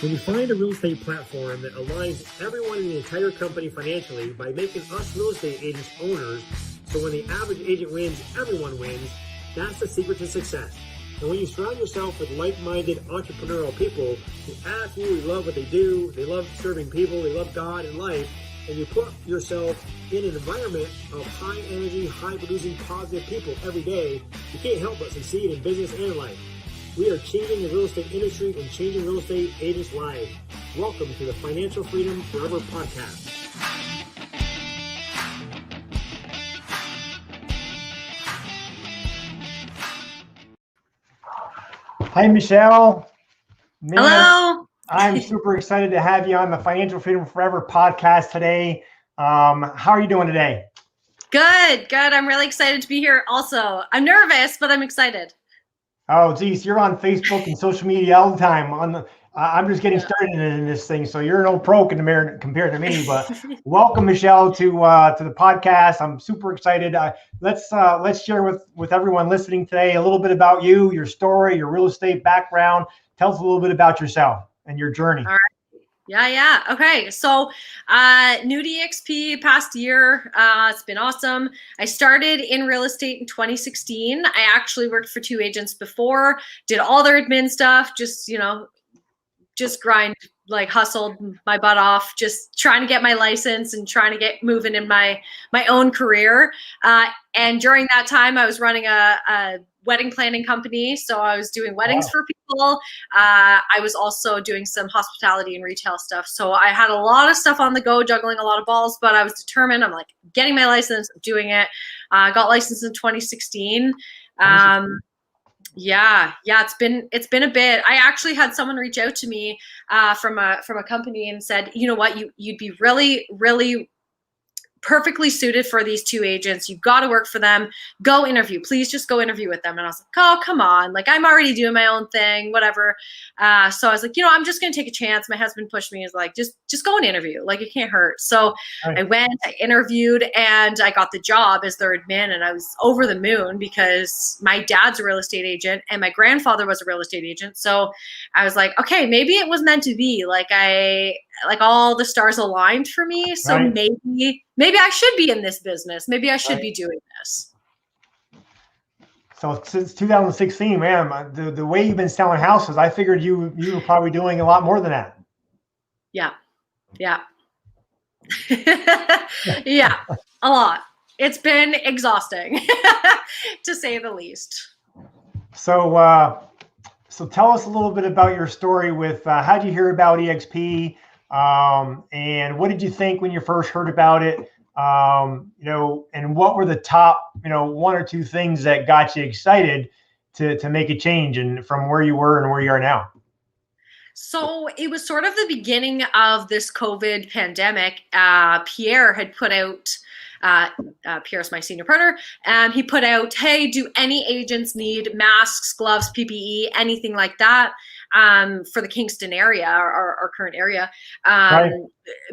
When you find a real estate platform that aligns everyone in the entire company financially by making us real estate agents owners, so when the average agent wins, everyone wins, that's the secret to success. And when you surround yourself with like-minded entrepreneurial people who absolutely love what they do, they love serving people, they love God and life, and you put yourself in an environment of high energy, high producing, positive people every day, you can't help but succeed in business and life. We are changing the real estate industry and changing real estate agents' lives. Welcome to the Financial Freedom Forever podcast. Hi, Michelle. Man, hello. I'm super excited to have you on the Financial Freedom Forever podcast today. How are you doing today? Good. I'm really excited to be here also. I'm nervous, but I'm excited. Oh, geez, you're on Facebook and social media all the time. I'm just getting started in this thing, so you're no pro compared to me. But welcome, Michelle, to the podcast. I'm super excited. Let's share with everyone listening today a little bit about you, your story, your real estate background. Tell us a little bit about yourself and your journey. All right. Yeah. Okay. So, new to EXP past year. It's been awesome. I started in real estate in 2016. I actually worked for two agents before, did all their admin stuff, just grind, like hustled my butt off, just trying to get my license and trying to get moving in my own career. And during that time, I was running a wedding planning company. So I was doing weddings for people. I was also doing some hospitality and retail stuff. So I had a lot of stuff on the go, juggling a lot of balls, but I was determined. I'm like, getting my license, I'm doing it. I got licensed in 2016. Yeah, it's been a bit. I actually had someone reach out to me from a company and said, you know what, you'd be really, really perfectly suited for these two agents. You've got to work for them. Go interview. Please just go interview with them. And I was like, oh, come on. Like, I'm already doing my own thing, whatever. So I was like, I'm just going to take a chance. My husband pushed me. He's like, just go and interview. Like, it can't hurt. So I went, I interviewed, and I got the job as their admin. And I was over the moon because my dad's a real estate agent and my grandfather was a real estate agent. So I was like, okay, maybe it was meant to be. Like all the stars aligned for me. So maybe I should be in this business. Maybe I should be doing this. So since 2016, man, the way you've been selling houses, I figured you were probably doing a lot more than that. Yeah. Yeah, a lot. It's been exhausting to say the least. So tell us a little bit about your story with how did you hear about EXP? And what did you think when you first heard about it? And what were the top, one or two things that got you excited to make a change and from where you were and where you are now? So it was sort of the beginning of this COVID pandemic. Pierre had put out, Pierre's my senior partner, and he put out, hey, do any agents need masks, gloves, PPE, anything like that? For the Kingston area, our current area,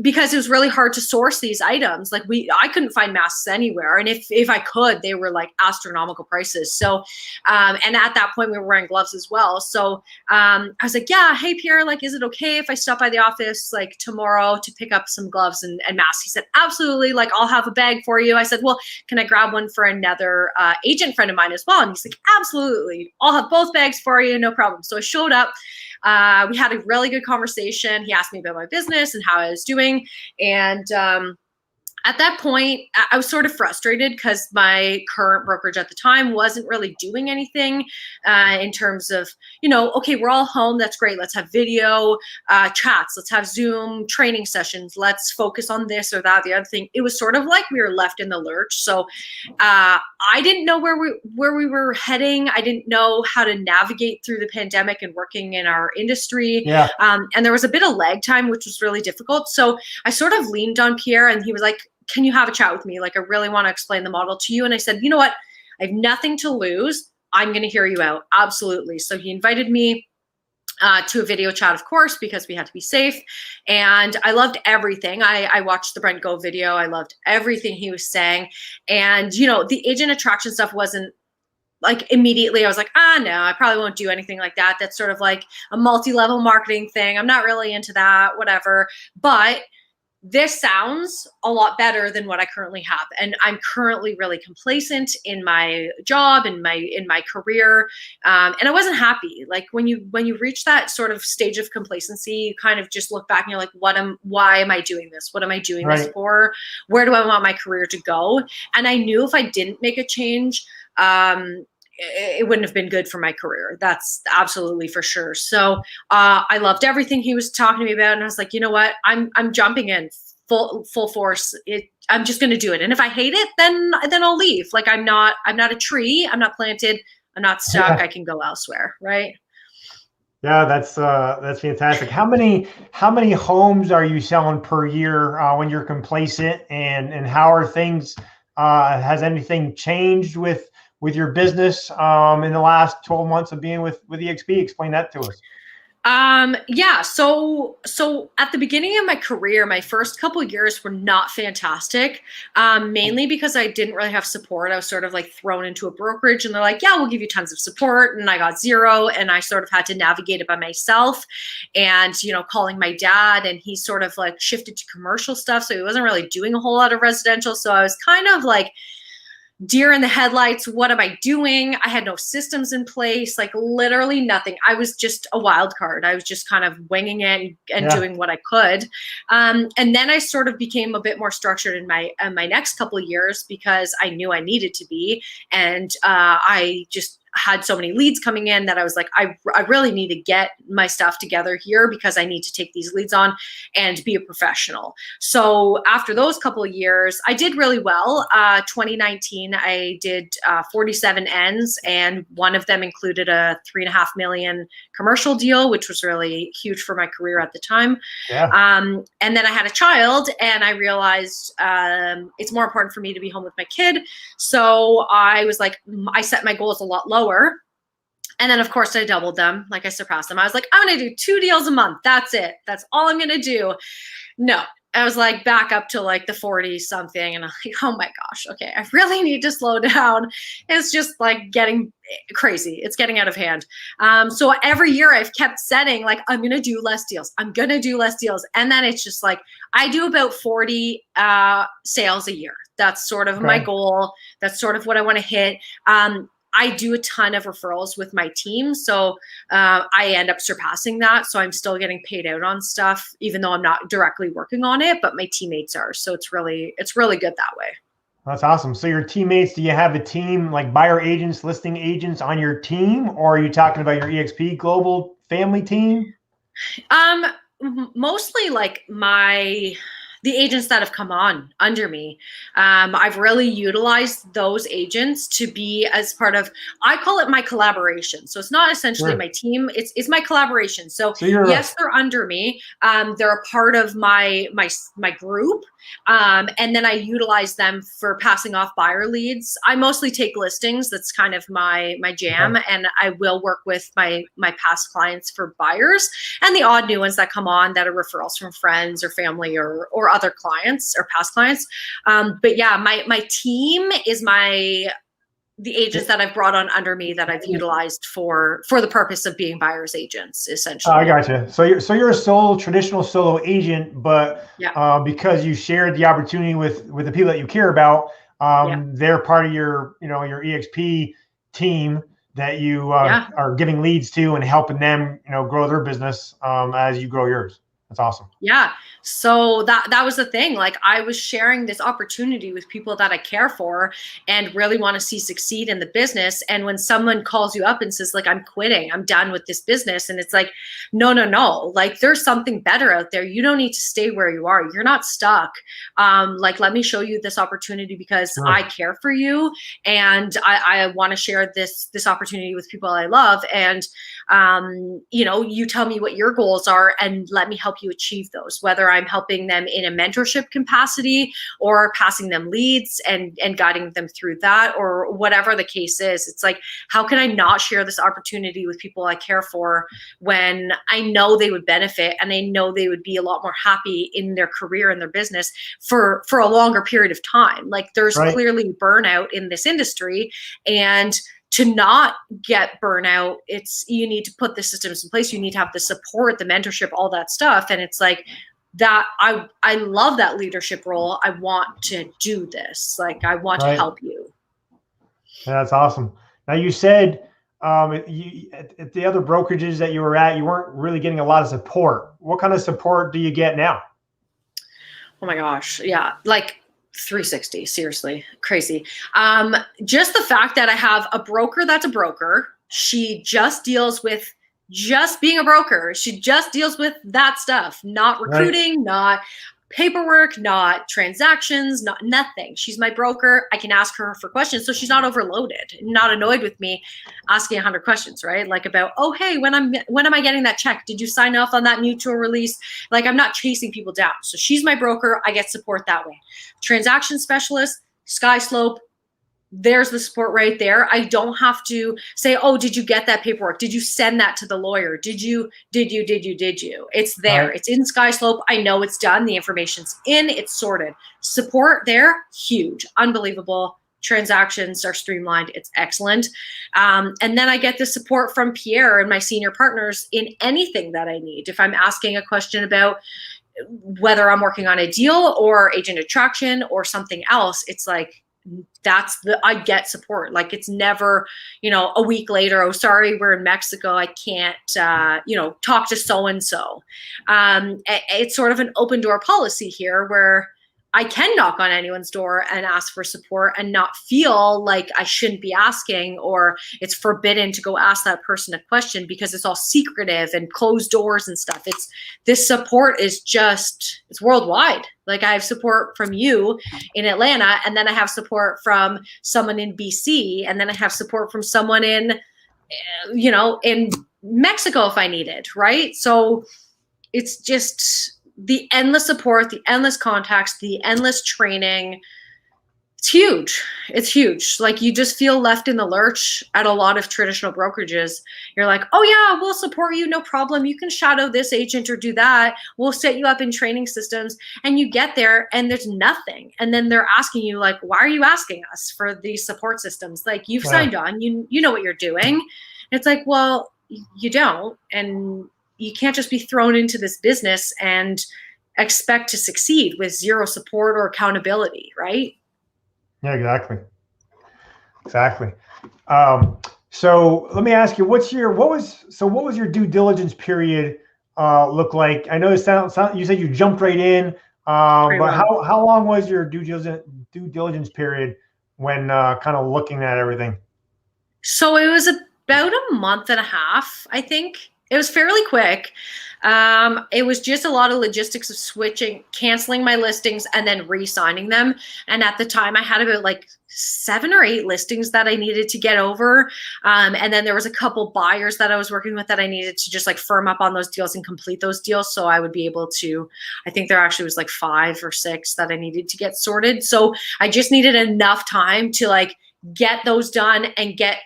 because it was really hard to source these items. Like I couldn't find masks anywhere. And if I could, they were like astronomical prices. So, and at that point we were wearing gloves as well. So, I was like, yeah, hey Pierre, like, is it okay if I stop by the office like tomorrow to pick up some gloves and masks? He said, absolutely. Like, I'll have a bag for you. I said, well, can I grab one for another agent friend of mine as well? And he's like, absolutely. I'll have both bags for you. No problem. So I showed up. We had a really good conversation. He asked me about my business and how I was doing. And at that point, I was sort of frustrated because my current brokerage at the time wasn't really doing anything in terms of, okay, we're all home. That's great. Let's have video chats. Let's have Zoom training sessions. Let's focus on this or that, the other thing. It was sort of like we were left in the lurch. So I didn't know where we were heading. I didn't know how to navigate through the pandemic and working in our industry. Yeah. And there was a bit of lag time, which was really difficult. So I sort of leaned on Pierre and he was like, can you have a chat with me? Like, I really want to explain the model to you. And I said, you know what? I have nothing to lose. I'm going to hear you out. Absolutely. So he invited me to a video chat, of course, because we had to be safe. And I loved everything. I watched the Brent Go video. I loved everything he was saying. And, the agent attraction stuff wasn't like immediately I was like, no, I probably won't do anything like that. That's sort of like a multi-level marketing thing. I'm not really into that, whatever. But this sounds a lot better than what I currently have. And I'm currently really complacent in my job and in my career. And I wasn't happy. Like when you reach that sort of stage of complacency, you kind of just look back and you're like, why am I doing this? What am I doing this for? Where do I want my career to go? And I knew if I didn't make a change, it wouldn't have been good for my career. That's absolutely for sure. So I loved everything he was talking to me about, and I was like, you know what? I'm jumping in full force. I'm just going to do it. And if I hate it, then I'll leave. Like I'm not a tree. I'm not planted. I'm not stuck. I can go elsewhere. Right. Yeah, that's fantastic. How many homes are you selling per year when you're complacent, and how are things? Has anything changed with your business in the last 12 months of being with EXP? Explain that to us. Yeah. So at the beginning of my career, my first couple of years were not fantastic. Mainly because I didn't really have support. I was sort of like thrown into a brokerage and they're like, yeah, we'll give you tons of support. And I got zero, and I sort of had to navigate it by myself, and, calling my dad, and he sort of like shifted to commercial stuff. So he wasn't really doing a whole lot of residential. So I was kind of like deer in the headlights. What am I doing? I had no systems in place, like literally nothing. I was just a wild card. I was just kind of winging it and doing what I could. And then I sort of became a bit more structured in my next couple of years, because I knew I needed to be. And I just had so many leads coming in that I was like, I really need to get my stuff together here, because I need to take these leads on and be a professional. So after those couple of years, I did really well. 2019, I did 47 ends, and one of them included a $3.5 million commercial deal, which was really huge for my career at the time. Yeah. And then I had a child, and I realized it's more important for me to be home with my kid. So I was like, I set my goals a lot lower. And then, of course, I doubled them. Like, I surpassed them. I was like, I'm going to do 2 deals a month. That's it. That's all I'm going to do. No, I was like back up to like the 40 something. And I'm like, oh my gosh, okay, I really need to slow down. It's just like getting crazy. It's getting out of hand. So every year I've kept setting like, I'm going to do less deals. I'm going to do less deals. And then it's just like, I do about 40 sales a year. That's sort of my goal. That's sort of what I want to hit. I do a ton of referrals with my team. So I end up surpassing that. So I'm still getting paid out on stuff, even though I'm not directly working on it, but my teammates are. So it's really good that way. That's awesome. So your teammates, do you have a team like buyer agents, listing agents on your team, or are you talking about your EXP global family team? Mostly like the agents that have come on under me. I've really utilized those agents to be as part of, I call it my collaboration. So it's not essentially my team, it's my collaboration. So yes, they're under me. They're a part of my group. And then I utilize them for passing off buyer leads. I mostly take listings. That's kind of my jam. And I will work with my past clients for buyers, and the odd new ones that come on that are referrals from friends or family or other clients or past clients. But yeah, my team is the agents that I've brought on under me that I've utilized for the purpose of being buyers agents, essentially. I gotcha. So you're a traditional solo agent, but because you shared the opportunity with the people that you care about, they're part of your your EXP team that you are giving leads to and helping them grow their business as you grow yours. That's awesome. Yeah. So that was the thing. Like, I was sharing this opportunity with people that I care for and really want to see succeed in the business. And when someone calls you up and says like, I'm quitting, I'm done with this business. And it's like, no, like there's something better out there. You don't need to stay where you are. You're not stuck. Like, let me show you this opportunity because I care for you. And I want to share this opportunity with people I love. And, you tell me what your goals are and let me help you achieve those, whether I'm helping them in a mentorship capacity or passing them leads and guiding them through that, or whatever the case is. It's like, how can I not share this opportunity with people I care for when I know they would benefit and I know they would be a lot more happy in their career and their business for a longer period of time? Like, there's clearly burnout in this industry, and to not get burnout, you need to put the systems in place. You need to have the support, the mentorship, all that stuff. And it's like that. I love that leadership role. I want to do this. Like, I want to help you. Yeah, that's awesome. Now, you said at the other brokerages that you were at, you weren't really getting a lot of support. What kind of support do you get now? Oh my gosh. Yeah. Like 360, seriously, crazy. Just the fact that I have a broker that's a broker. She just deals with just being a broker. She just deals with that stuff, not recruiting, not paperwork, not transactions, not nothing. She's my broker. I can ask her for questions. So she's not overloaded, not annoyed with me asking 100 questions, right? Like about, oh, hey, when am I getting that check? Did you sign off on that mutual release? Like, I'm not chasing people down. So she's my broker. I get support that way. Transaction specialist, Sky Slope. There's the support right there. I don't have to say, oh, did you get that paperwork? Did you send that to the lawyer? Did you? It's there. Right. It's in Sky Slope. I know it's done. The information's in. It's sorted. Support there, huge, unbelievable. Transactions are streamlined. It's excellent. And then I get the support from Pierre and my senior partners in anything that I need. If I'm asking a question about whether I'm working on a deal or agent attraction or something else, it's like, I get support. Like, it's never, a week later, oh, sorry, we're in Mexico, I can't, talk to so-and-so. It's sort of an open door policy here where I can knock on anyone's door and ask for support and not feel like I shouldn't be asking, or it's forbidden to go ask that person a question because it's all secretive and closed doors and stuff. This support is it's worldwide. Like, I have support from you in Atlanta, and then I have support from someone in BC, and then I have support from someone in Mexico if I need it, right? So it's just the endless support, the endless contacts, the endless training. It's huge. It's huge. Like, you just feel left in the lurch at a lot of traditional brokerages. You're like, oh yeah, we'll support you. No problem. You can shadow this agent or do that. We'll set you up in training systems. And you get there and there's nothing. And then they're asking you, like, why are you asking us for these support systems? Like, you've signed on, you know what you're doing. And it's like, well, you don't. And you can't just be thrown into this business and expect to succeed with zero support or accountability, right? Yeah, exactly. So let me ask you, what was your due diligence period look like? I know you said you jumped right in, but how long was your due diligence period when kind of looking at everything? So it was about a month and a half, I think. It was fairly quick. It was just a lot of logistics of canceling my listings and then re-signing them. And at the time I had about like 7 or 8 listings that I needed to get over. And then there was a couple buyers that I was working with that I needed to just like firm up on those deals and complete those deals. So I would be able to, I think there actually was like 5 or 6 that I needed to get sorted. So I just needed enough time to like get those done and get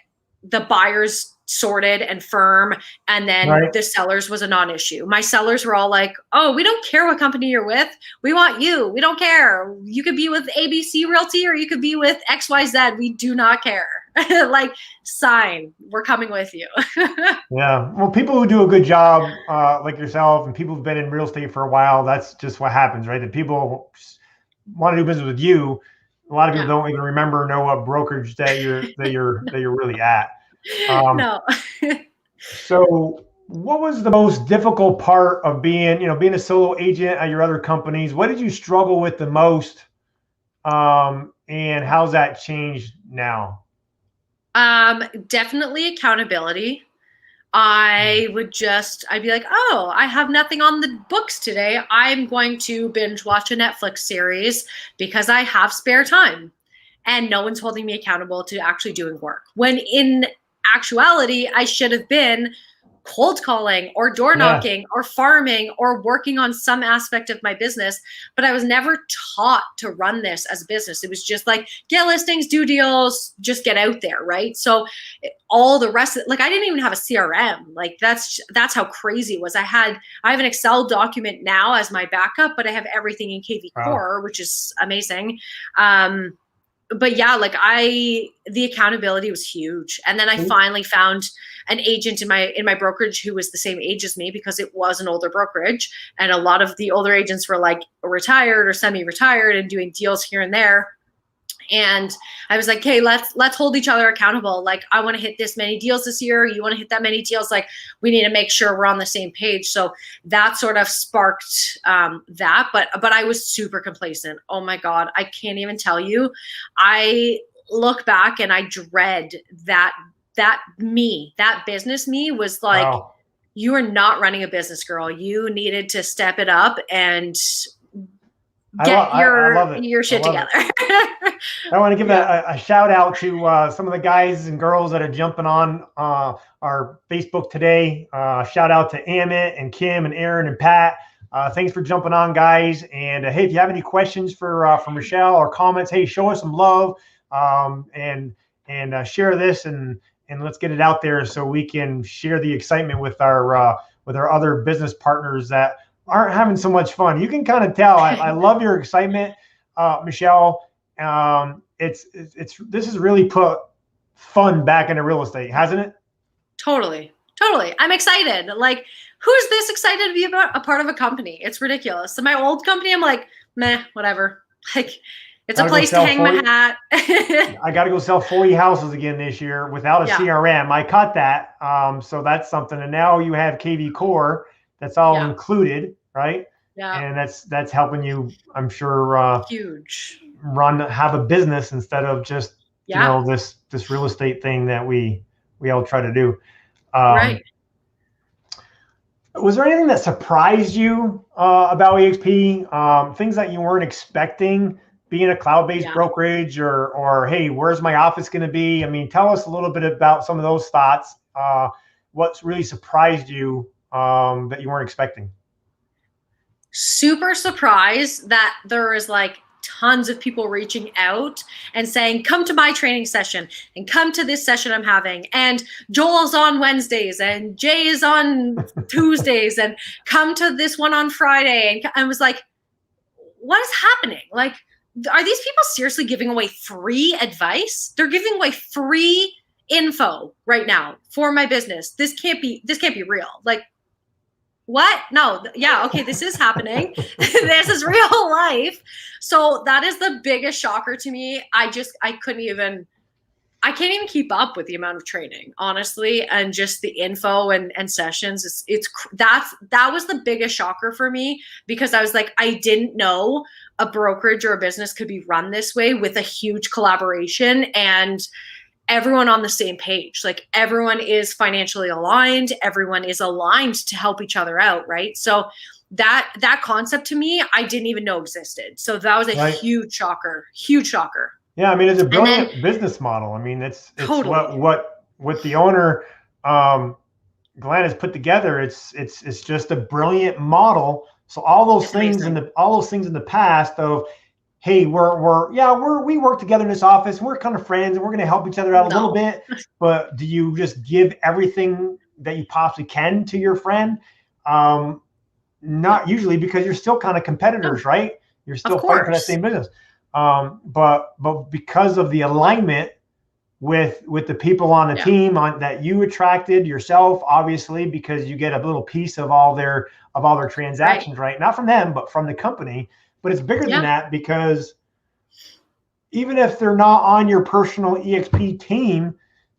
the buyers sorted and firm, and then the sellers was a non-issue. My sellers were all like, oh, we don't care what company you're with, we want you, we don't care, you could be with ABC Realty or you could be with XYZ, we do not care. Like, sign, we're coming with you. Yeah, well, people who do a good job like yourself and people who've been in real estate for a while, that's just what happens, right? That people want to do business with you. A lot of people don't even remember, know what brokerage that you're really at. No. So what was the most difficult part of being a solo agent at your other companies? What did you struggle with the most? And how's that changed now? Definitely accountability. I'd be like, oh, I have nothing on the books today. I'm going to binge watch a Netflix series because I have spare time. And no one's holding me accountable to actually doing work. When in actuality, I should have been cold calling or door knocking or farming or working on some aspect of my business, but I was never taught to run this as a business. It was just like, get listings, do deals, just get out there, right? So all the rest of it, like, I didn't even have a CRM. Like, that's how crazy it was. I have an Excel document now as my backup, but I have everything in KV Core, which is amazing. but yeah, like the accountability was huge. And then I finally found an agent in my brokerage who was the same age as me, because it was an older brokerage. And a lot of the older agents were like retired or semi-retired and doing deals here and there. And I was like, hey, let's hold each other accountable. Like, I want to hit this many deals this year. You want to hit that many deals. Like, we need to make sure we're on the same page. So that sort of sparked that. But I was super complacent. Oh my God, I can't even tell you. I look back and I dread that business me was like, wow, you are not running a business, girl. You needed to step it up and get your shit together. I want to give a shout out to some of the guys and girls that are jumping on our Facebook today. Shout out to Amit and Kim and Aaron and Pat. Thanks for jumping on, guys. And hey, if you have any questions for Michelle or comments, hey, show us some love and share this and let's get it out there so we can share the excitement with our other business partners that aren't having so much fun. You can kind of tell. I love your excitement, Michelle. This has really put fun back into real estate, hasn't it? Totally. I'm excited. Like, who's this excited to be a part of a company? It's ridiculous. So my old company, I'm like, meh, whatever. Like, it's a place to hang my hat. I got to go sell 40 houses again this year without a CRM. I caught that. So that's something. And now you have KV Core. That's all included, right? Yeah. And that's helping you, I'm sure, huge have a business instead of just this real estate thing that we all try to do. Right. Was there anything that surprised you about EXP? Things that you weren't expecting, being a cloud-based brokerage, or hey, where's my office going to be? I mean, tell us a little bit about some of those thoughts. What's really surprised you that you weren't expecting? Super surprised that there is like tons of people reaching out and saying, come to my training session and come to this session I'm having. And Joel's on Wednesdays and Jay is on Tuesdays and come to this one on Friday. And I was like, what is happening? Like, are these people seriously giving away free advice? They're giving away free info right now for my business. This can't be real. Like, what? No. Yeah. Okay. This is happening. This is real life. So that is the biggest shocker to me. I can't even keep up with the amount of training, honestly, and just the info and sessions. That was the biggest shocker for me, because I was like, I didn't know a brokerage or a business could be run this way with a huge collaboration and everyone on the same page. Like, everyone is financially aligned. Everyone is aligned to help each other out. Right. So that concept to me, I didn't even know existed. So that was a huge shocker. Yeah. I mean, it's a brilliant business model. I mean, it's totally what the owner, Glenn, has put together. It's just a brilliant model. So all those things in the past of, hey, we work together in this office. We're kind of friends, and we're going to help each other out a little bit. But do you just give everything that you possibly can to your friend? Not usually, because you're still kind of competitors, right? You're still fighting for that same business. But because of the alignment with the people on the team that you attracted yourself, obviously, because you get a little piece of all their transactions, right? Not from them, but from the company. But it's bigger than that, because even if they're not on your personal EXP team,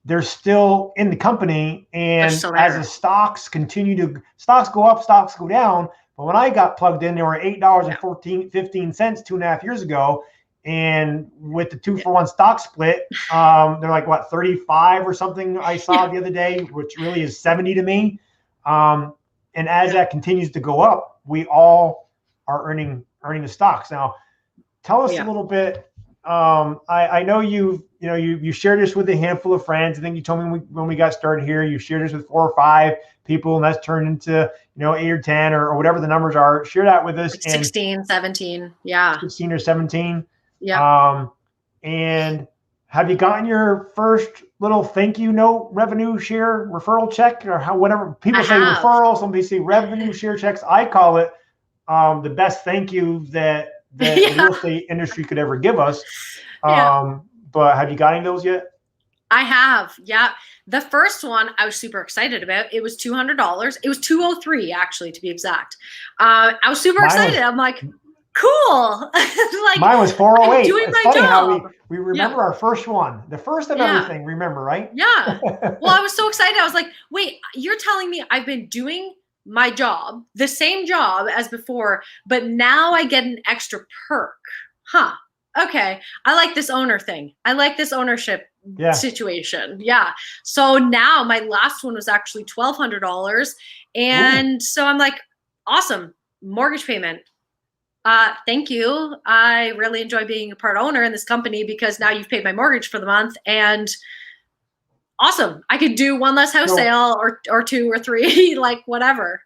they're still in the company. And as the stocks go up, stocks go down. But when I got plugged in, they were $8.15 2.5 years ago. And with the 2-for-1 stock split, they're like, what, 35 or something I saw the other day, which really is 70 to me. And as that continues to go up, we all are earning the stocks. Now, tell us a little bit. I know you shared this with a handful of friends. I think you told me when we got started here, you shared this with 4 or 5 people, and that's turned into 8 or 10 or whatever the numbers are. Share that with us. Like 16, 17, yeah. 16 or 17. Yeah. And have you gotten your first little thank you note, revenue share referral check, or whatever people say referral? Somebody say revenue share checks. I call it the best thank you that that the Yeah. real estate industry could ever give us. Yeah. But have you got any of those yet? I have. Yeah. The first one I was super excited about. It was $200. It was 203 actually, to be exact. I was super excited. I'm like, cool. Like, mine was I'm 408. doing It's my funny how job. we remember our first one, the first of Yeah. everything. Remember, right? Yeah. Well, I was so excited. I was like, wait, you're telling me I've been doing my job, the same job as before, but now I get an extra perk. Huh. Okay. I like this owner thing. I like this ownership Yeah. situation. Yeah. So now my last one was actually $1,200. And so I'm like, awesome. Mortgage payment. Thank you. I really enjoy being a part owner in this company because now you've paid my mortgage for the month, and awesome. I could do one less house sale or two or three, like whatever.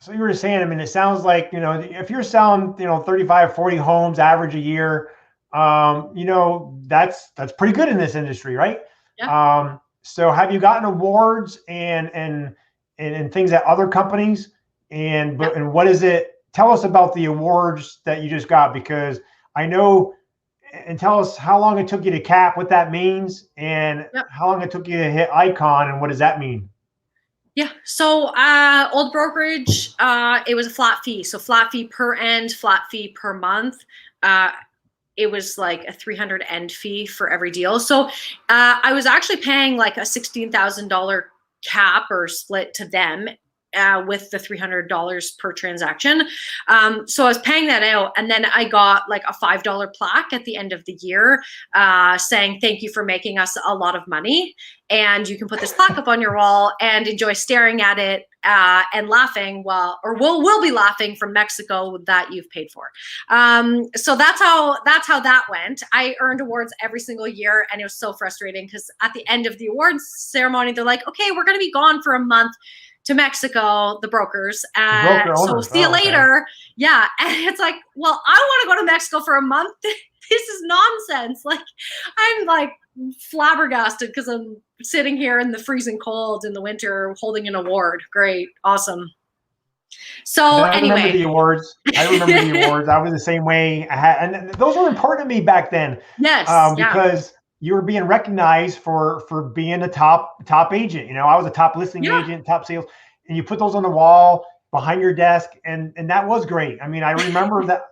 So you were saying, I mean, it sounds like, you know, if you're selling, you know, 35, 40 homes average a year, you know, that's pretty good in this industry, right? Yeah. So have you gotten awards and things at other companies? And what is it? Tell us about the awards that you just got, because I know, and tell us how long it took you to cap, what that means, and how long it took you to hit icon, and what does that mean? Yeah. So old brokerage, it was a flat fee. So flat fee per end, flat fee per month. It was like a 300 end fee for every deal. So I was actually paying like a $16,000 cap or split to them with the $300 per transaction. So I was paying that out, and then I got like a $5 plaque at the end of the year saying, thank you for making us a lot of money. And you can put this plaque up on your wall and enjoy staring at it and laughing we'll be laughing from Mexico that you've paid for. So that's how that went. I earned awards every single year, and it was so frustrating because at the end of the awards ceremony, they're like, okay, we're going to be gone for a month to Mexico, the brokers. So see you later. Okay. Yeah. And it's like, well, I don't want to go to Mexico for a month. This is nonsense. Like, I'm like flabbergasted because I'm sitting here in the freezing cold in the winter holding an award. Great. Awesome. So I remember the awards. I was the same way. And those were important to me back then. Yes. Because you were being recognized for being a top agent. You know, I was a top listing agent, top sales, and you put those on the wall behind your desk, and that was great. I mean, I remember that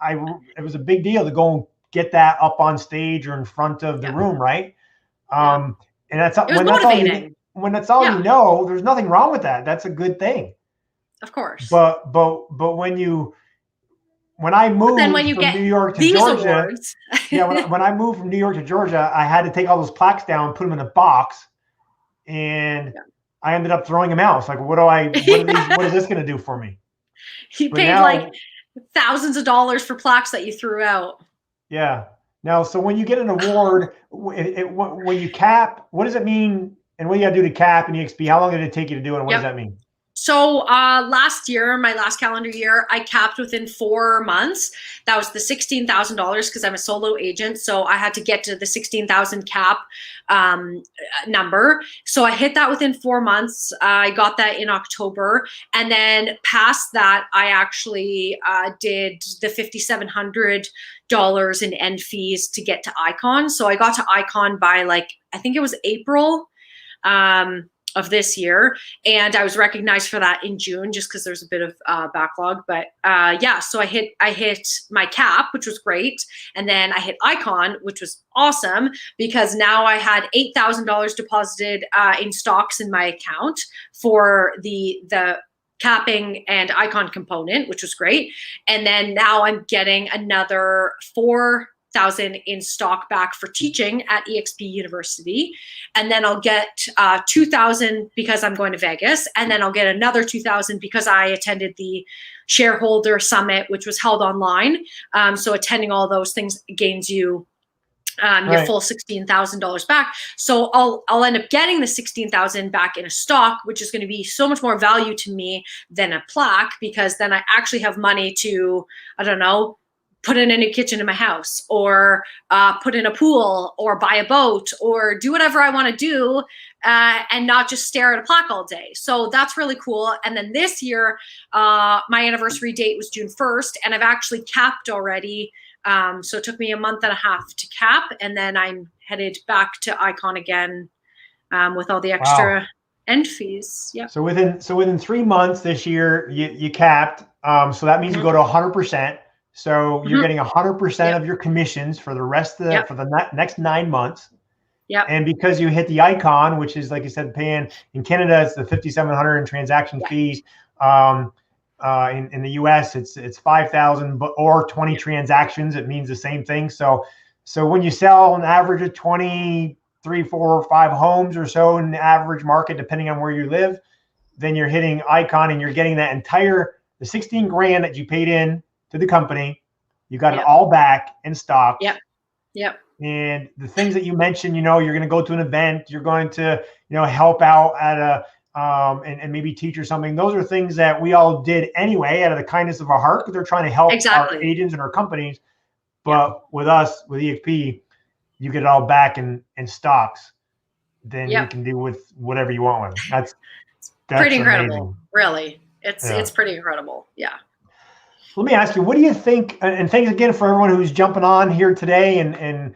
it was a big deal to go and get that up on stage or in front of the room, right? And that's when that's all you know, there's nothing wrong with that. That's a good thing. Of course. But when I moved from New York to Georgia, when I moved from New York to Georgia, I had to take all those plaques down, put them in a box, and I ended up throwing them out. It's like, what is this going to do for me? You paid like thousands of dollars for plaques that you threw out. Yeah. Now, so when you get an award, when you cap, what does it mean? And what do you got to do to cap an EXP? How long did it take you to do it? And what does that mean? So last year, my last calendar year, I capped within 4 months. That was the $16,000 because I'm a solo agent. So I had to get to the 16,000 cap number. So I hit that within 4 months. I got that in October. And then past that, I actually did the $5,700 in end fees to get to Icon. So I got to Icon by I think it was April. Of this year, and I was recognized for that in June just because there's a bit of backlog. But so I hit my cap, which was great, and then I hit Icon, which was awesome because now I had $8,000 deposited in stocks in my account for the capping and Icon component, which was great, and then now I'm getting another $4,000 in stock back for teaching at EXP University. And then I'll get $2,000 because I'm going to Vegas. And then I'll get another $2,000 because I attended the shareholder summit, which was held online. So attending all those things gains you your full $16,000 back. So I'll end up getting the $16,000 back in a stock, which is going to be so much more value to me than a plaque, because then I actually have money to, I don't know, put in a new kitchen in my house, or put in a pool, or buy a boat, or do whatever I want to do, and not just stare at a plaque all day. So that's really cool. And then this year, my anniversary date was June 1st, and I've actually capped already. So it took me a month and a half to cap, and then I'm headed back to Icon again with all the extra end fees. Yeah. So within 3 months this year, you capped. So that means you go to 100%. So you're getting 100% of your commissions for the rest of for the next 9 months. Yeah. And because you hit the Icon, which is, like you said, paying in Canada, it's the 5,700 in transaction fees. In the US, it's 5,000, or 20 transactions. It means the same thing. So when you sell an average of 23, 4, or 5 homes or so in the average market, depending on where you live, then you're hitting Icon, and you're getting that the 16 grand that you paid in to the company. You got it all back in stock. Yep. And the things that you mentioned, you're going to go to an event, you're going to, help out at a, and maybe teach or something. Those are things that we all did anyway, out of the kindness of our heart, because they're trying to help our agents and our companies. But with us, with EXP, you get it all back in stocks. Then you can do with whatever you want with it. That's pretty incredible. Amazing. Really. It's pretty incredible. Yeah. Let me ask you, what do you think? And thanks again for everyone who's jumping on here today and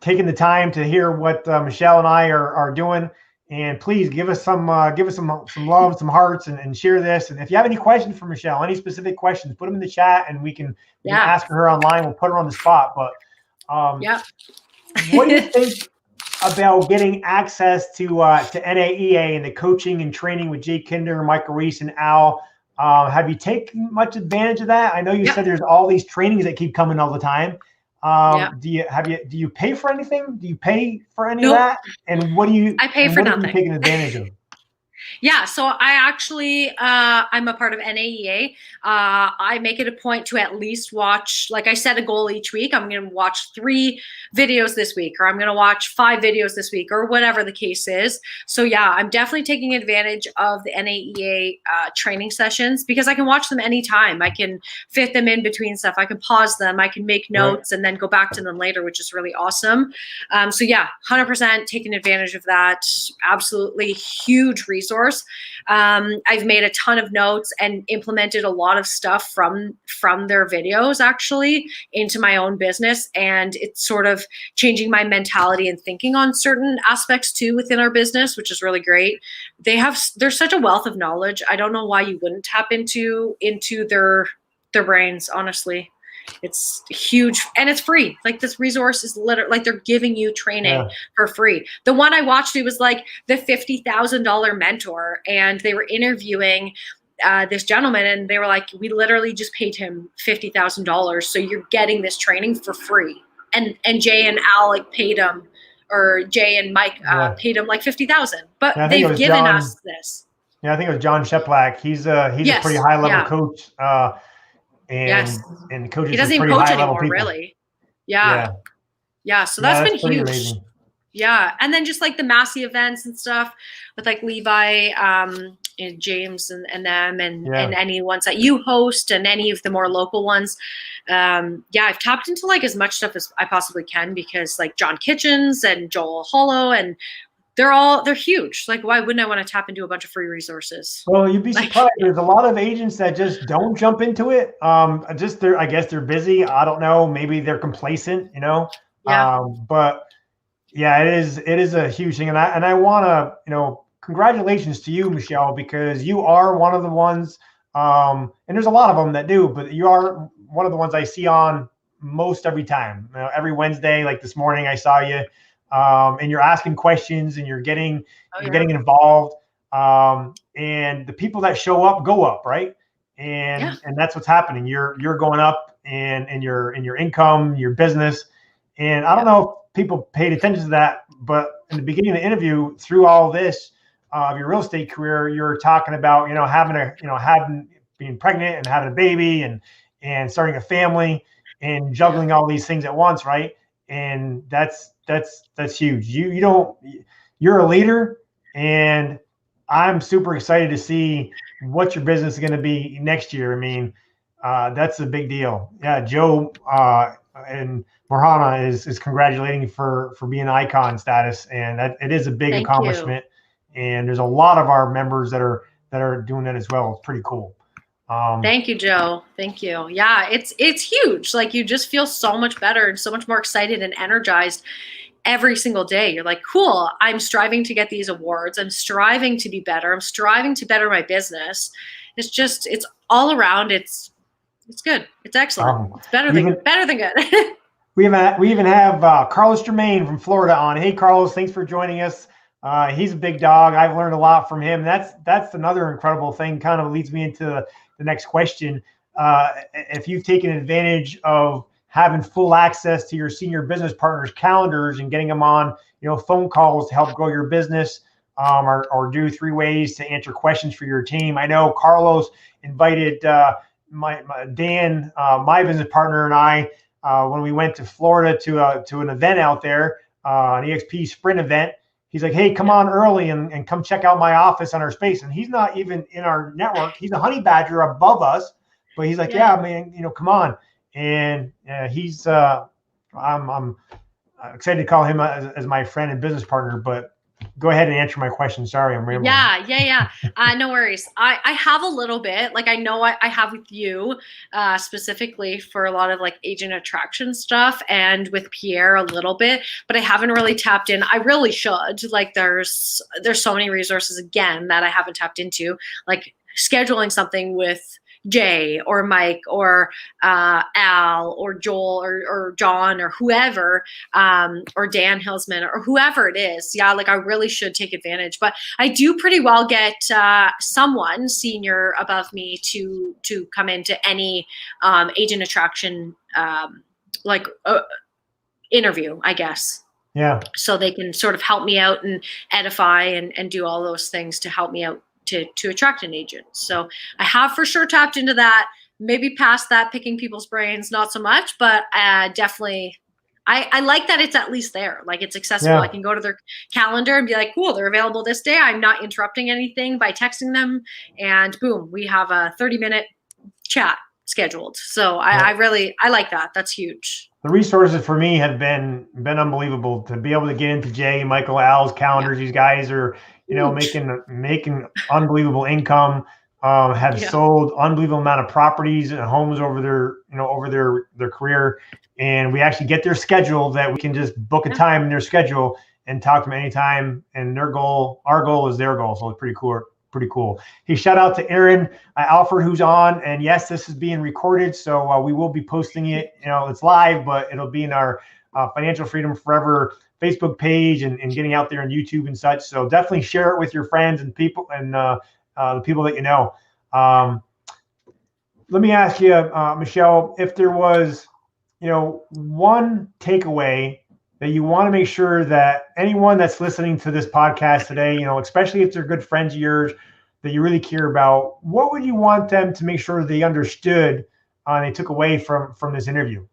taking the time to hear what Michelle and I are doing. And please give us some love, some hearts, and share this. And if you have any questions for Michelle, any specific questions, put them in the chat, and we can ask her online. We'll put her on the spot. But what do you think about getting access to NAEA and the coaching and training with Jay Kinder, Michael Reese, and Al? Have you taken much advantage of that? I know you said there's all these trainings that keep coming all the time. Do you pay for anything? Do you pay for any of that? And what do you? I pay for nothing. What are you taking advantage of? Yeah, so I actually, I'm a part of NAEA. I make it a point to at least watch, like I set a goal each week. I'm going to watch 3 videos this week, or I'm going to watch 5 videos this week, or whatever the case is. So yeah, I'm definitely taking advantage of the NAEA training sessions, because I can watch them anytime. I can fit them in between stuff. I can pause them. I can make notes and then go back to them later, which is really awesome. So yeah, 100% taking advantage of that. Absolutely huge resource. I've made a ton of notes and implemented a lot of stuff from their videos actually into my own business, and it's sort of changing my mentality and thinking on certain aspects too within our business, which is really great. There's such a wealth of knowledge. I don't know why you wouldn't tap into their brains, honestly. It's huge, and it's free. Like, this resource is literally like they're giving you training for free. The one I watched, it was like the $50,000 mentor, and they were interviewing this gentleman, and they were like, we literally just paid him $50,000, so you're getting this training for free. And Jay and Al paid him, or Jay and Mike paid him like $50,000, but they've given us this. Yeah, I think it was John Sheplak. He's a pretty high level coach. And coaches, he doesn't even coach anymore, really. Yeah. So that's been huge. Amazing. Yeah, and then just like the Massey events and stuff with like Levi, and James, and them, and any ones that you host, and any of the more local ones. I've tapped into like as much stuff as I possibly can, because like John Kitchens and Joel Hollow, and they're huge. Like, why wouldn't I want to tap into a bunch of free resources? Well, you'd be surprised. There's a lot of agents that just don't jump into it. I guess they're busy. I don't know. Maybe they're complacent, but yeah, it is a huge thing. And I want to, congratulations to you, Michelle, because you are one of the ones, and there's a lot of them that do, but you are one of the ones I see on most every time. Every Wednesday, like this morning, I saw you. And you're asking questions, and you're getting involved. And the people that show up go up, right? And that's what's happening. You're going up in your income, your business. And I don't know if people paid attention to that, but in the beginning of the interview, through all this of your real estate career, you're talking about being pregnant and having a baby and starting a family and juggling all these things at once, right? And that's huge. You're a leader, and I'm super excited to see what your business is going to be next year. I mean, That's a big deal. Yeah, Joe and Morhana is congratulating you for being icon status, and that it is a big Thank accomplishment. And there's a lot of our members that are doing that as well. It's pretty cool. Thank you, Joe. Thank you. Yeah, it's huge. Like, you just feel so much better and so much more excited and energized every single day. You're like, cool, I'm striving to get these awards. I'm striving to be better. I'm striving to better my business. It's all around. It's good. It's excellent. It's better than good. We even have Carlos Germain from Florida on. Hey, Carlos, thanks for joining us. He's a big dog. I've learned a lot from him. That's another incredible thing. Kind of leads me into the next question. If you've taken advantage of having full access to your senior business partners' calendars and getting them on, phone calls to help grow your business, or do 3 ways to answer questions for your team. I know Carlos invited my Dan, my business partner, and I when we went to Florida to an event out there, an EXP sprint event. He's like, hey, come on early and come check out my office on our space. And he's not even in our network. He's a honey badger above us, but he's like, yeah man, come on. And he's I'm excited to call him as my friend and business partner, but go ahead and answer my question. Sorry, I'm rambling. Yeah. No worries. I have a little bit, like, I know I have with you specifically for a lot of like agent attraction stuff, and with Pierre a little bit, but I haven't really tapped in. I really should. Like, there's so many resources again that I haven't tapped into, like scheduling something with Jay or Mike or Al or Joel or John or whoever, or Dan Hillsman or whoever it is. Yeah, like, I really should take advantage. But I do pretty well get someone senior above me to come into any agent attraction interview, I guess. Yeah. So they can sort of help me out and edify and do all those things to help me out to attract an agent. So I have for sure tapped into that. Maybe past that, picking people's brains, not so much, but definitely I like that it's at least there. Like, it's accessible. Yeah. I can go to their calendar and be like, cool, they're available this day. I'm not interrupting anything by texting them, and boom, we have a 30-minute chat scheduled. So I like that. That's huge. The resources for me have been unbelievable to be able to get into Jay, Michael, Al's calendars. Yeah. These guys are, making unbelievable income, have sold unbelievable amount of properties and homes over their career. And we actually get their schedule that we can just book a time in their schedule and talk to them anytime. And our goal is their goal. So it's pretty cool. Hey, shout out to Aaron Alford, who's on. And yes, this is being recorded, so we will be posting it. It's live, but it'll be in our Financial Freedom Forever Facebook page and getting out there on YouTube and such. So definitely share it with your friends and people and the people that you know. Let me ask you, Michelle, if there was, one takeaway that you want to make sure that anyone that's listening to this podcast today, especially if they're good friends of yours that you really care about, what would you want them to make sure they understood and they took away from this interview?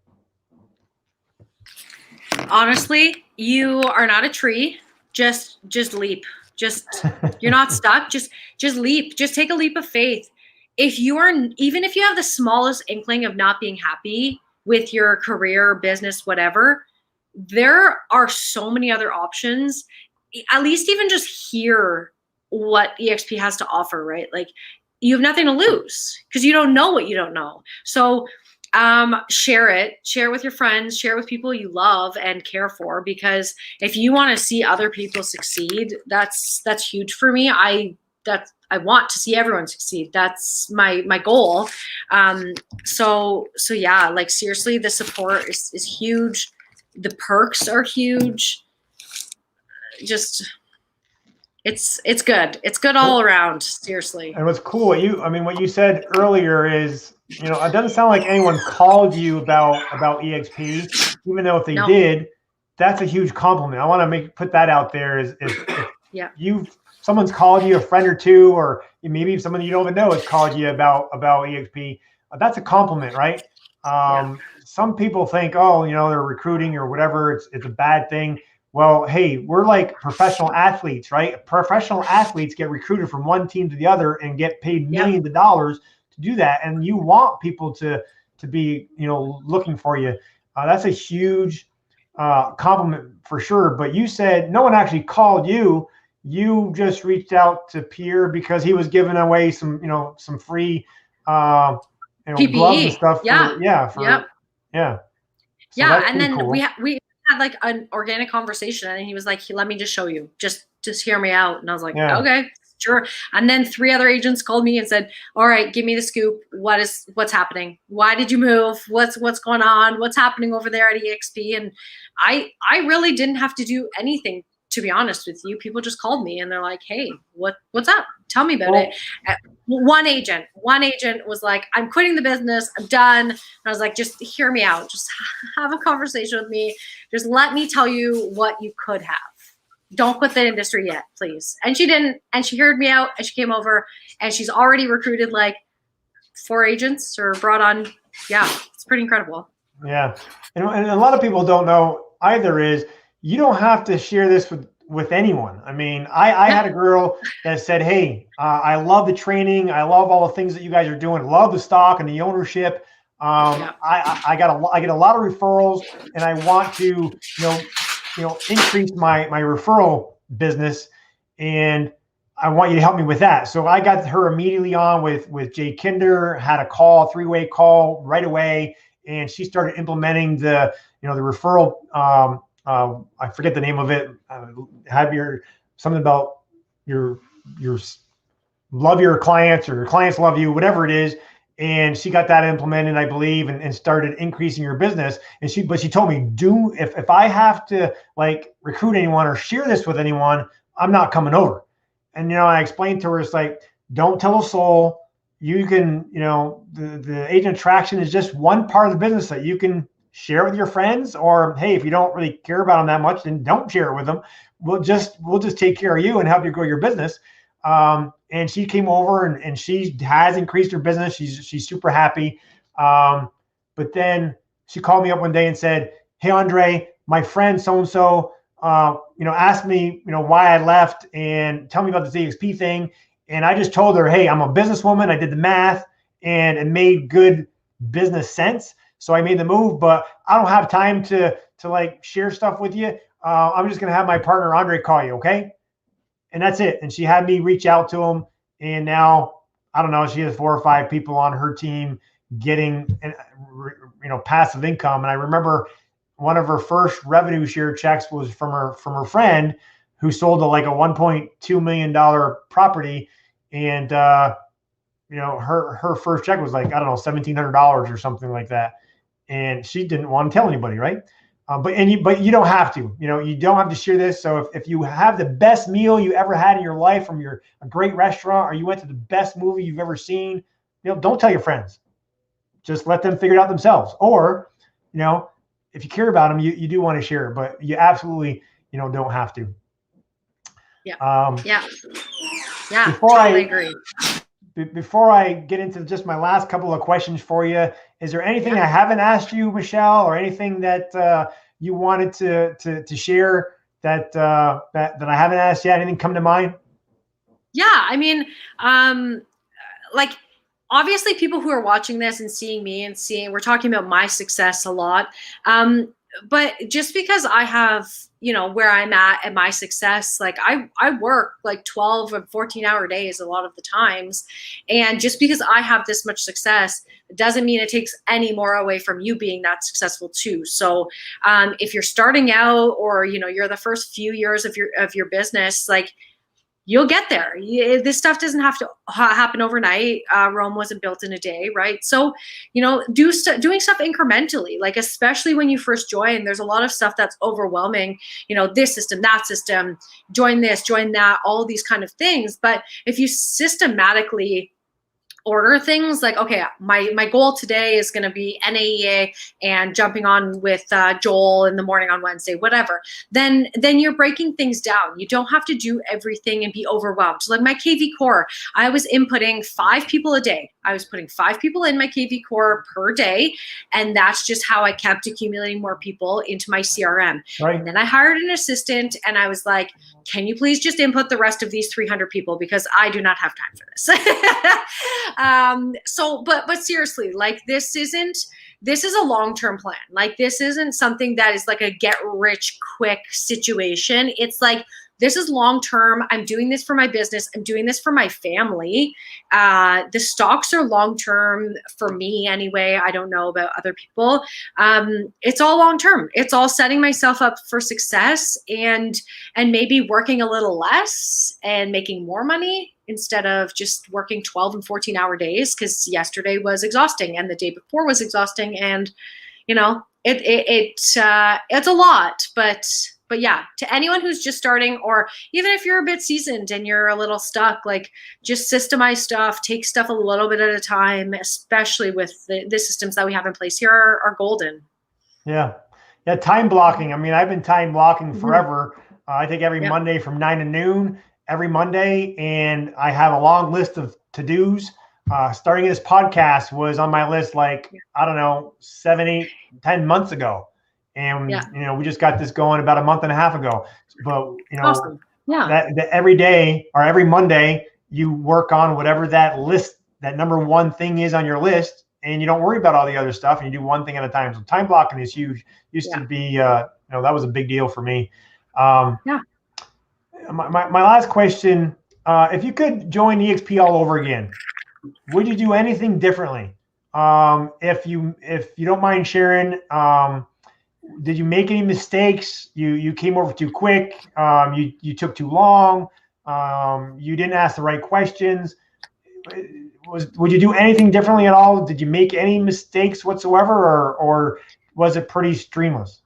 Honestly, you are not a tree. Just leap. You're not stuck. Just leap. Just take a leap of faith. Even if you have the smallest inkling of not being happy with your career, business, whatever, there are so many other options. At least even just hear what EXP has to offer, right? Like, you have nothing to lose because you don't know what you don't know. So share it with your friends, share it with people you love and care for, because if you want to see other people succeed, that's huge for me. I want to see everyone succeed. That's my goal. So yeah, like, seriously, the support is huge. The perks are huge. Just, it's good. It's good all around, seriously. And what's cool, what you said earlier is, it doesn't sound like anyone called you about EXP, even though if they did, that's a huge compliment. I want to put that out there. If someone's called you, a friend or two, or maybe someone you don't even know has called you about EXP, that's a compliment, right? Some people think, they're recruiting or whatever. It's a bad thing. Well, hey, we're like professional athletes, right? Professional athletes get recruited from one team to the other and get paid millions of dollars to do that, and you want people to be, looking for you. That's a huge compliment for sure. But you said no one actually called you. You just reached out to Pierre because he was giving away some, some free, PPE. gloves and stuff. Yeah. So yeah. And then cool. we had like an organic conversation, and he was like, let me just show you, just hear me out. And I was like, okay, sure. And then 3 other agents called me and said, all right, give me the scoop. What's happening? Why did you move? What's going on? What's happening over there at EXP? And I really didn't have to do anything, to be honest with you. People just called me and they're like, hey, what's up? Tell me about it. One agent was like, I'm quitting the business. I'm done. And I was like, just hear me out. Just have a conversation with me. Just let me tell you what you could have. Don't quit the industry yet, please. And she didn't. And she heard me out, and she came over, and she's already recruited like 4 agents or brought on. Yeah, it's pretty incredible. Yeah. And a lot of people don't know either is you don't have to share this with anyone. I mean, I had a girl that said, hey, I love the training. I love all the things that you guys are doing. I love the stock and the ownership. I get a lot of referrals, and I want to, increase my referral business, and I want you to help me with that. So I got her immediately on with Jay Kinder, had a 3-way call right away, and she started implementing the referral. I forget the name of it. Have something about your love your clients, or your clients love you, whatever it is. And she got that implemented, I believe, and started increasing her business. And she told me, if I have to like recruit anyone or share this with anyone, I'm not coming over. And, I explained to her, it's like, don't tell a soul. You can, the agent attraction is just one part of the business that you can share with your friends, or, hey, if you don't really care about them that much, then don't share it with them. We'll just take care of you and help you grow your business. And she came over and she has increased her business. She's super happy. But then she called me up one day and said, hey, Andre, my friend so-and-so, asked me, why I left, and tell me about this EXP thing. And I just told her, hey, I'm a businesswoman. I did the math, and it made good business sense. So I made the move, but I don't have time to like share stuff with you. I'm just going to have my partner, Andre, call you. Okay. And that's it. And she had me reach out to him. And now, I don't know, she has 4 or 5 people on her team getting, passive income. And I remember one of her first revenue share checks was from her friend who sold like a $1.2 million property. And, her first check was like, I don't know, $1,700 or something like that. And she didn't want to tell anybody. Right. But you don't have to, you don't have to share this. So if you have the best meal you ever had in your life from a great restaurant, or you went to the best movie you've ever seen, don't tell your friends. Just let them figure it out themselves. Or, if you care about them, you do want to share it, but you absolutely, don't have to. Yeah. Yeah. Totally agree. Before I get into just my last couple of questions for you, is there anything I haven't asked you, Michelle, or anything that you wanted to share that I haven't asked yet? Anything come to mind? Yeah, I mean, like, obviously people who are watching this and seeing me and we're talking about my success a lot. But just because I have, where I'm at my success, like I work like 12 or 14-hour days a lot of the times. And just because I have this much success doesn't mean it takes any more away from you being that successful too. So if you're starting out, or, you're the first few years of your business, like, you'll get there. This stuff doesn't have to happen overnight. Rome wasn't built in a day, right? So, doing stuff incrementally, like, especially when you first join, there's a lot of stuff that's overwhelming, this system, that system, join this, join that, all these kind of things. But if you systematically order things, like, okay, my goal today is going to be NAEA and jumping on with Joel in the morning on Wednesday, whatever, then you're breaking things down. You don't have to do everything and be overwhelmed. So like my KV core, I was inputting 5 people a day. I was putting 5 people in my KV core per day. And that's just how I kept accumulating more people into my CRM. Right. And then I hired an assistant, and I was like, can you please just input the rest of these 300 people because I do not have time for this. But seriously, like this is a long-term plan. Like this isn't something that is like a get rich quick situation. It's like, this is long-term. I'm doing this for my business. I'm doing this for my family. The stocks are long-term for me anyway. I don't know about other people. It's all long-term. It's all setting myself up for success and maybe working a little less and making more money instead of just working 12 and 14-hour days, because yesterday was exhausting and the day before was exhausting. And, it's a lot, but yeah, to anyone who's just starting, or even if you're a bit seasoned and you're a little stuck, like just systemize stuff, take stuff a little bit at a time, especially with the systems that we have in place here are golden. Yeah. Yeah. Time blocking. I mean, I've been time blocking forever. I think every Monday from 9 to noon, every Monday. And I have a long list of to-dos. Starting this podcast was on my list, like, I don't know, 7, 8, 10 months ago. And, we just got this going about a month and a half ago. But, awesome. that every day or every Monday, you work on whatever that list, that number one thing is on your list, and you don't worry about all the other stuff, and you do one thing at a time. So time blocking is huge. Used to be, that was a big deal for me. My last question, if you could join EXP all over again, would you do anything differently? If you don't mind sharing, did you make any mistakes? You came over too quick. You took too long. You didn't ask the right questions. Would you do anything differently at all? Did you make any mistakes whatsoever, or was it pretty streamless?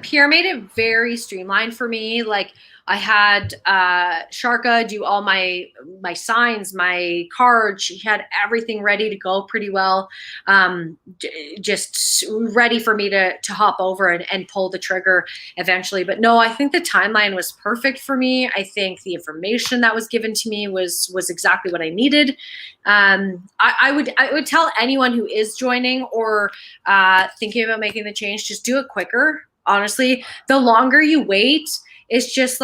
Pierre made it very streamlined for me. Like I had Sharka do all my signs, my cards. She had everything ready to go pretty well. Just ready for me to hop over and pull the trigger eventually. But no, I think the timeline was perfect for me. I think the information that was given to me was exactly what I needed. I would tell anyone who is joining or thinking about making the change, just do it quicker. Honestly, the longer you wait, it's just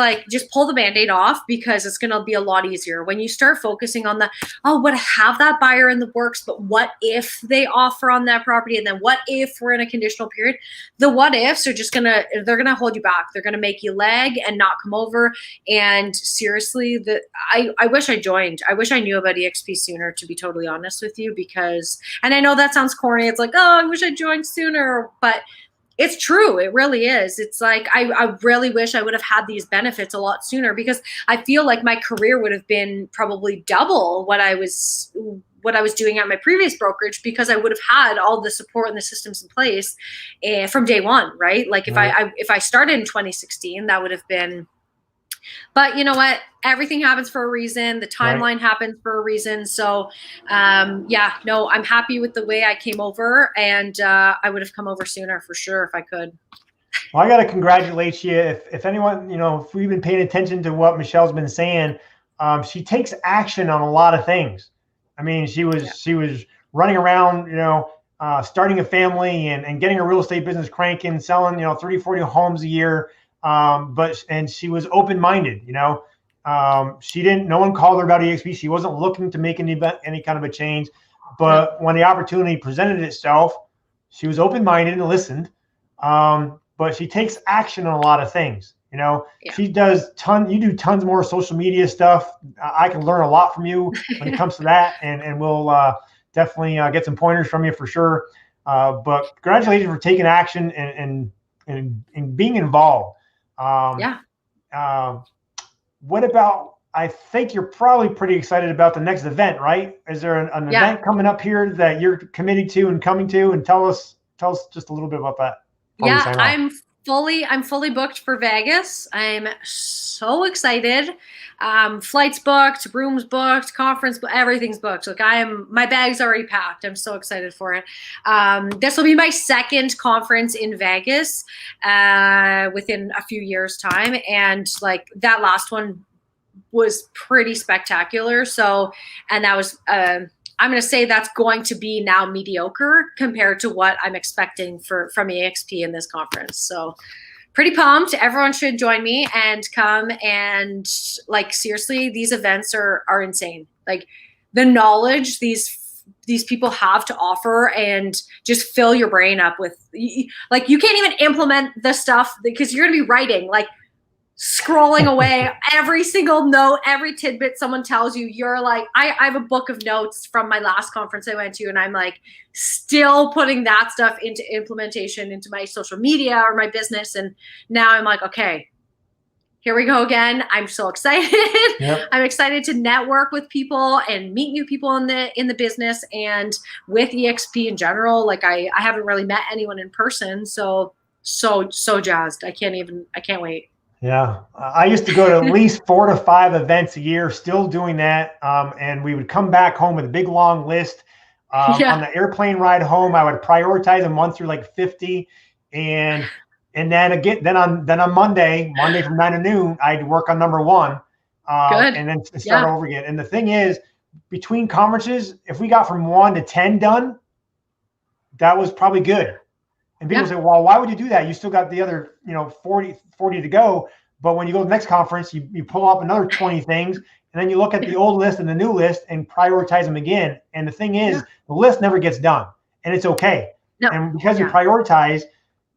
pull the Band-Aid off, because it's going to be a lot easier when you start focusing on what have that buyer in the works, but what if they offer on that property? And then what if we're in a conditional period? The what ifs are they're going to hold you back. They're going to make you lag and not come over. And seriously, I wish I joined. I wish I knew about EXP sooner, to be totally honest with you, and I know that sounds corny. It's like, oh, I wish I joined sooner, but it's true. It really is. It's like, I really wish I would have had these benefits a lot sooner, because I feel like my career would have been probably double what I was doing at my previous brokerage, because I would have had all the support and the systems in place from day one, right? Like if I started in 2016, that would have been, but you know what? Everything happens for a reason. The timeline happens for a reason. So, I'm happy with the way I came over, and I would have come over sooner for sure if I could. Well, I got to congratulate you. If anyone, if we've been paying attention to what Michelle's been saying, she takes action on a lot of things. I mean, she was running around, starting a family and getting a real estate business cranking, selling, 30, 40 homes a year. And she was open-minded, no one called her about EXP. She wasn't looking to make any kind of a change, but when the opportunity presented itself, she was open-minded and listened. But she takes action on a lot of things, she does you do tons more social media stuff. I can learn a lot from you when it comes to that. And we'll, definitely, get some pointers from you for sure. But congratulations for taking action and being involved. What about, I think you're probably pretty excited about the next event, right? Is there an event coming up here that you're committed to and coming to? And tell us just a little bit about that. I'm fully booked for Vegas. I'm so excited. Flights booked, rooms booked, conference, everything's booked. Like my bag's already packed. I'm so excited for it. This will be my second conference in Vegas, within a few years' time. And like that last one was pretty spectacular. So, and that was, I'm going to say that's going to be now mediocre compared to what I'm expecting from EXP in this conference. So pretty pumped. Everyone should join me and come, and like, seriously, these events are insane. Like, the knowledge these people have to offer, and just fill your brain up with, like, you can't even implement the stuff because you're gonna be writing, like, scrolling away every single note, every tidbit someone tells you. You're like, I have a book of notes from my last conference I went to, and I'm like still putting that stuff into implementation into my social media or my business. And now I'm like, okay, here we go again. I'm so excited. Yep. I'm excited to network with people and meet new people in the business and with EXP in general. Like, I haven't really met anyone in person, so jazzed. I can't wait. Yeah, I used to go to at least 4 to 5 events a year, still doing that. And we would come back home with a big long list. On the airplane ride home, I would prioritize them 1 through like 50. And then on Monday from 9 to noon, I'd work on number 1. And then start over again. And the thing is, between conferences, if we got from 1 to 10 done, that was probably good. And people say, well, why would you do that? You still got the other, 40 to go. But when you go to the next conference, you pull up another 20 things, and then you look at the old list and the new list and prioritize them again. And the thing is, the list never gets done, and it's okay. No. And because you prioritize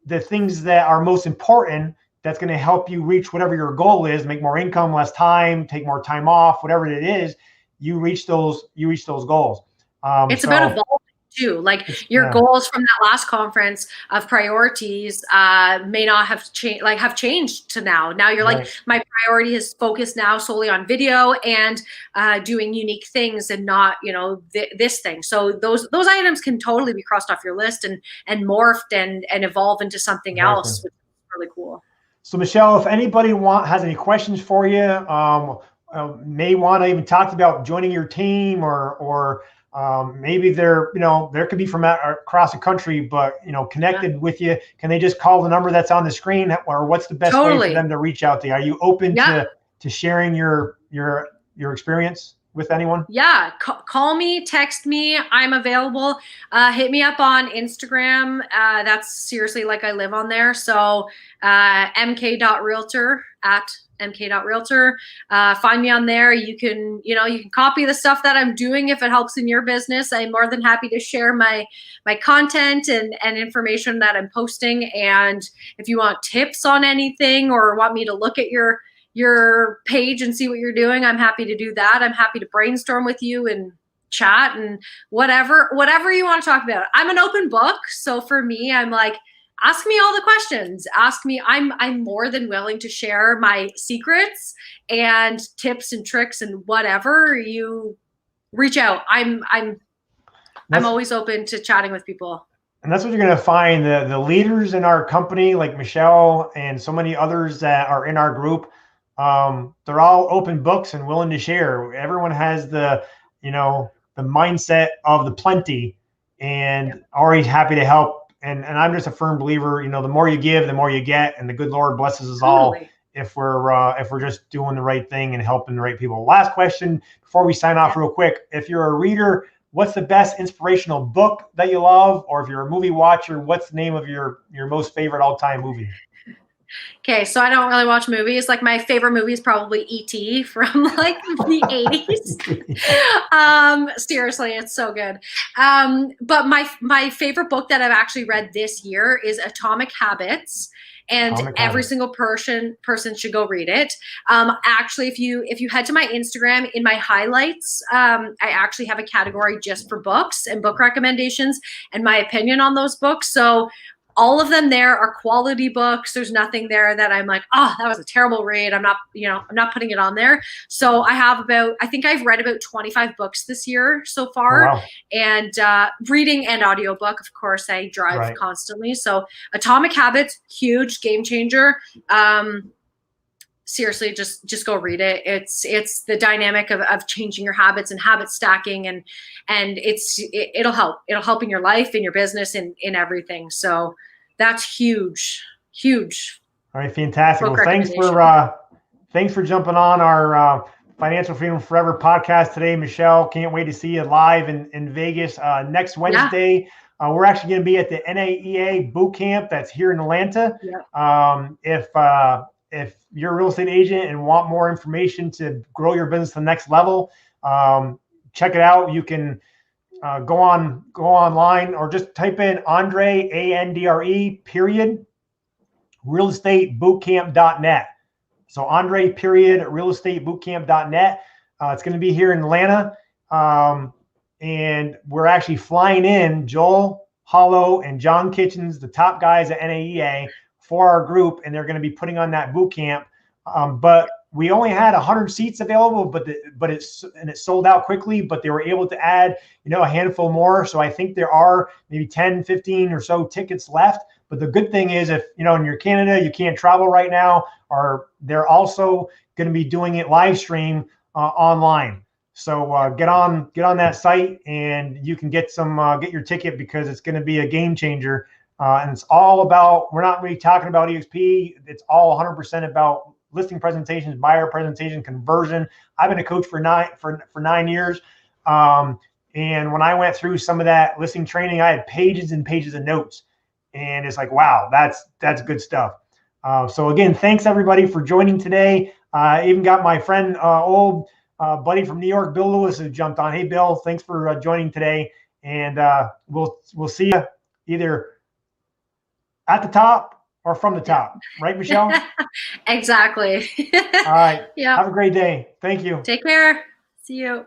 the things that are most important, that's going to help you reach whatever your goal is, make more income, less time, take more time off, whatever it is, you reach those goals. It's about evolving too. Like, your goals from that last conference of priorities may not have changed, have changed to now. Now you're like, my priority is focused now solely on video and doing unique things, and not, this thing. So those items can totally be crossed off your list and morphed and evolve into something else, which is really cool. So Michelle, if anybody has any questions for you, may want to even talk about joining your team, or maybe they're, there could be from across the country, but, connected with you. Can they just call the number that's on the screen, or what's the best way for them to reach out to you? Are you open to sharing your experience with anyone? Yeah. Call me, text me. I'm available. Hit me up on Instagram. That's seriously, like, I live on there. So mk.realtor @mk.realtor. Find me on there. You can copy the stuff that I'm doing if it helps in your business. I'm more than happy to share my content and information that I'm posting. And if you want tips on anything, or want me to look at your page and see what you're doing, I'm happy to do that. I'm happy to brainstorm with you and chat and whatever you want to talk about. I'm an open book. So for me, I'm like, ask me all the questions. Ask me. I'm more than willing to share my secrets and tips and tricks, and whatever. You reach out. I'm always open to chatting with people. And that's what you're going to find. The leaders in our company, like Michelle and so many others that are in our group, they're all open books and willing to share. Everyone has the mindset of the plenty, and always happy to help. And I'm just a firm believer, the more you give, the more you get, and the good Lord blesses us all if we're just doing the right thing and helping the right people. Last question before we sign off real quick. If you're a reader, what's the best inspirational book that you love? Or if you're a movie watcher, what's the name of your most favorite all-time movie? Okay, so I don't really watch movies. Like, my favorite movie is probably E.T. from like the 80s. Seriously, it's so good. But my favorite book that I've actually read this year is Atomic Habits. And every single person should go read it. Actually, if you head to my Instagram, in my highlights, I actually have a category just for books and book recommendations and my opinion on those books. So all of them there are quality books. There's nothing there that I'm like, oh, that was a terrible read. I'm not putting it on there. So I think I've read about 25 books this year so far. Oh, wow. And reading and audiobook, of course, I drive constantly. So Atomic Habits, huge game changer. Seriously, just go read it. It's the dynamic of changing your habits and habit stacking, and it'll help. It'll help in your life, in your business, in everything. So that's huge. All right, fantastic. Well, thanks for jumping on our Financial Freedom Forever podcast today, Michelle. Can't wait to see you live in Vegas next Wednesday. We're actually going to be at the NAEA boot camp that's here in Atlanta. Yep. If you're a real estate agent and want more information to grow your business to the next level, check it out. You can go online or just type in Andre, ANDRE, period, realestateBootcamp.net. So Andre, period, realestateBootcamp.net. It's going to be here in Atlanta. And we're actually flying in Joel Hollow and John Kitchens, the top guys at NAEA, for our group, and they're going to be putting on that boot camp. But we only had 100 seats available, but it sold out quickly, but they were able to add, a handful more. So I think there are maybe 10, 15 or so tickets left. But the good thing is if, and you're Canada, you can't travel right now, or they're also going to be doing it live stream online. So get on that site and you can get your ticket, because it's going to be a game changer. And it's all about, we're not really talking about EXP. It's all 100% about listing presentations, buyer presentation, conversion. I've been a coach for 9 years. And when I went through some of that listing training, I had pages and pages of notes, and it's like, wow, that's good stuff. So again, thanks everybody for joining today. I even got my friend, old buddy from New York, Bill Lewis, who jumped on. Hey, Bill, thanks for joining today. And we'll see you either at the top or from the top. Right, Michelle? Exactly. All right. Yeah. Have a great day. Thank you. Take care. See you.